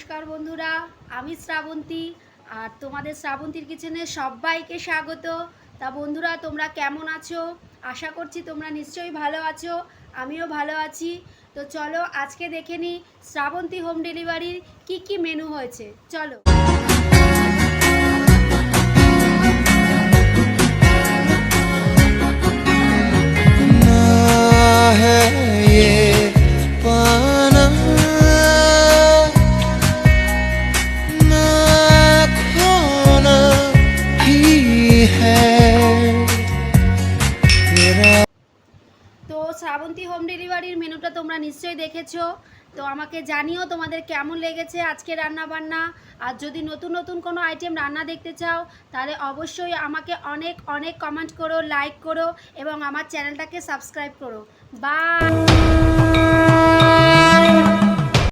নমস্কার বন্ধুরা, আমি শ্রাবন্তী আর তোমাদের শ্রাবন্তীর কিচেনে সবাইকে স্বাগত। তা বন্ধুরা, তোমরা কেমন আছো? আশা করছি তোমরা নিশ্চয়ই ভালো আছো, আমিও ভালো আছি। তো চলো আজকে দেখে নিই শ্রাবন্তী হোম ডেলিভারির কি মেনু হয়েছে। চলো। তো শ্রাবন্তী হোম ডেলিভারির মেনুটা তোমরা নিশ্চয়ই দেখেছো। তো আমাকে জানিও তোমাদের কেমন লেগেছে আজকে রান্না বান্না। আর যদি নতুন নতুন কোনো আইটেম রান্না দেখতে চাও তাহলে অবশ্যই আমাকে অনেক অনেক কমেন্ট করো, লাইক করো এবং আমার চ্যানেলটাকে সাবস্ক্রাইব করো। বাই।